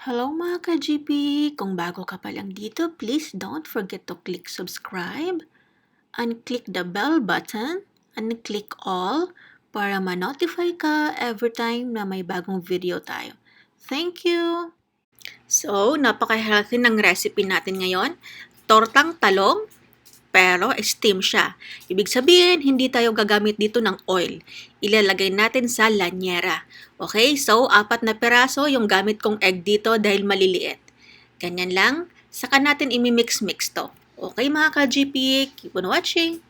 Hello mga ka-GP! Kung bago ka pa lang dito, please don't forget to click subscribe and click the bell button and click all para ma-notify ka every time na may bagong video tayo. Thank you! So, napaka-healthy ng recipe natin ngayon. Tortang talong, pero steam siya. Ibig sabihin, hindi tayo gagamit dito ng oil. Ilalagay natin sa lanyera. Okay? So, 4 na peraso yung gamit kong egg dito dahil maliliit. Ganyan lang. Saka natin imimix-mix to. Okay mga ka-GP? Keep on watching!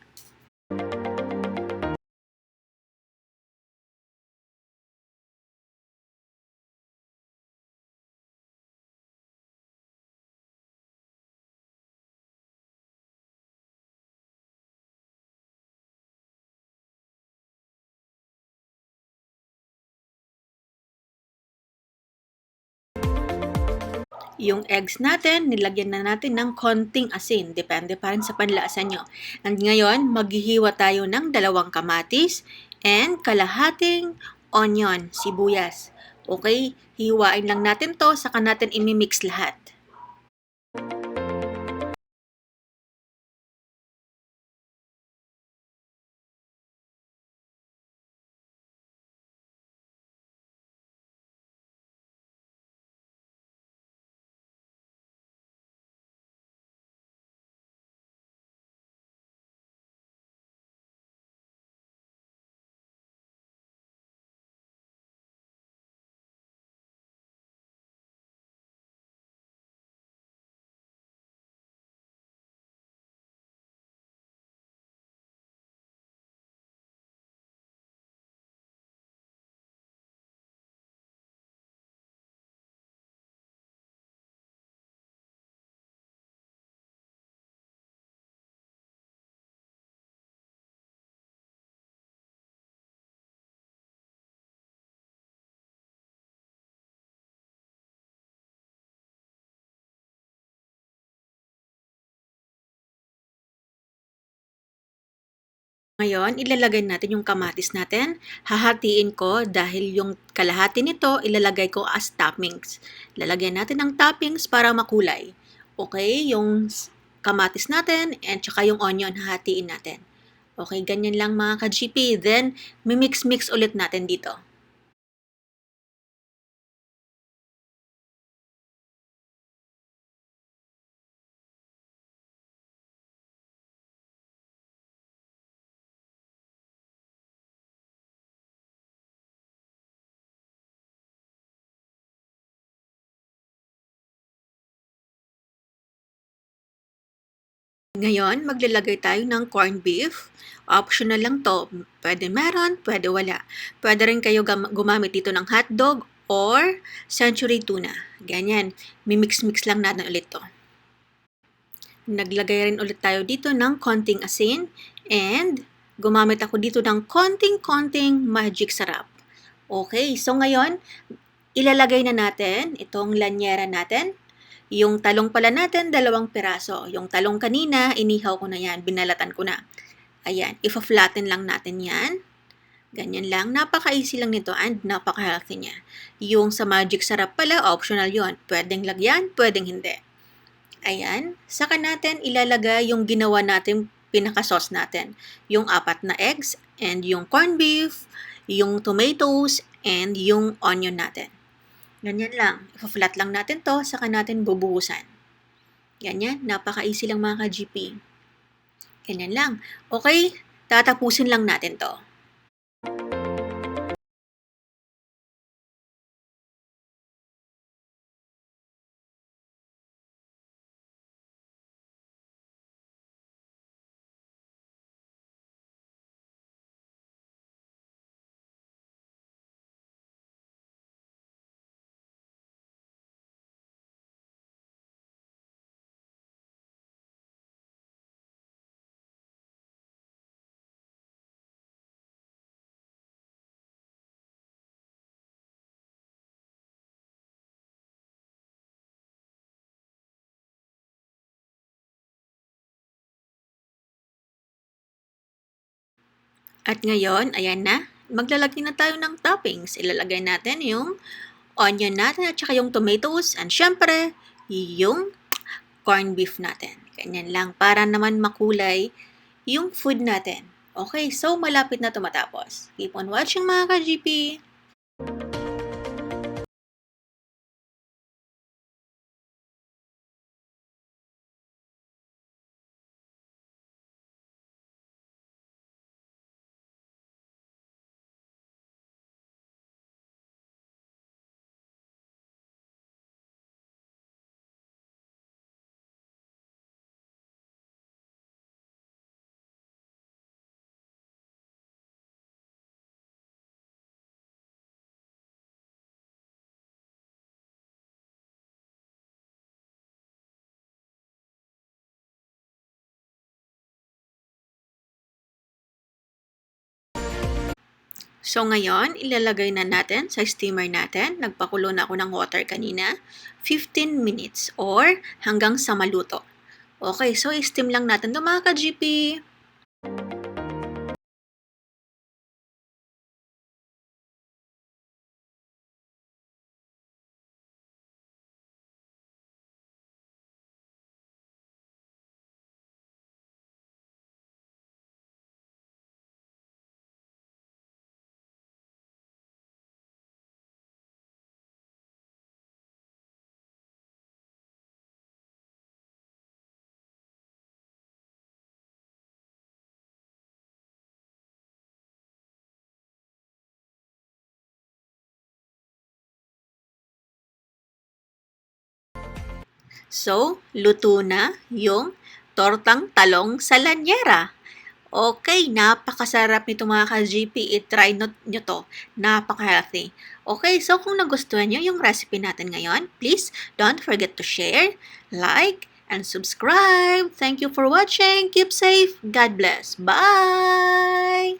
Yung eggs natin, nilagyan na natin ng konting asin. Depende pa rin sa panlasa nyo. And ngayon, maghihiwa tayo ng 2 kamatis and kalahating onion, sibuyas. Okay, hiwain lang natin to, saka natin imimix lahat. Ngayon, ilalagay natin yung kamatis natin. Hahatiin ko dahil yung kalahati nito ilalagay ko as toppings. Lalagyan natin ng toppings para makulay. Okay, yung kamatis natin and tsaka yung onion hahatiin natin. Okay, ganyan lang mga ka-GP. Then, mimix-mix ulit natin dito. Ngayon, maglalagay tayo ng corned beef. Optional lang to. Pwede meron, pwede wala. Pwede rin kayo gumamit dito ng hotdog or century tuna. Ganyan. Mimix-mix lang natin ulit to. Naglagay rin ulit tayo dito ng konting asin and gumamit ako dito ng konting-konting magic sarap. Okay, so ngayon, ilalagay na natin itong lanyera natin. Yung talong pala natin, 2 piraso. Yung talong kanina, inihaw ko na yan, binalatan ko na. Ayan, ifa-flatten lang natin yan. Ganyan lang, napaka-easy lang nito and napaka-healthy niya. Yung sa magic sarap pala, optional yon. Pwedeng lagyan, pwedeng hindi. Ayan, saka natin ilalagay yung ginawa natin pinaka-sauce natin. Yung 4 na eggs and yung corned beef, yung tomatoes, and yung onion natin. Ganyan lang. Ipa-flat lang natin to, saka natin bubuhusan. Ganyan, napaka-easy lang mga ka-GP. Ganyan lang. Okay, tatapusin lang natin to. At ngayon, ayan na, maglalagay na tayo ng toppings. Ilalagay natin yung onion natin at saka yung tomatoes, and syempre, yung corned beef natin. Ganyan lang, para naman makulay yung food natin. Okay, so malapit na tumatapos. Keep on watching mga ka-GP! So ngayon, ilalagay na natin sa steamer natin. Nagpakulo na ako ng water kanina. 15 minutes or hanggang sa maluto. Okay, so i-steam lang natin ito mga ka-GP. So, luto na yung tortang talong sa lanyera. Okay, napakasarap nito mga ka-GP. I-try nyo to. Napaka-healthy. Okay, so kung nagustuhan nyo yung recipe natin ngayon, please don't forget to share, like, and subscribe. Thank you for watching. Keep safe. God bless. Bye!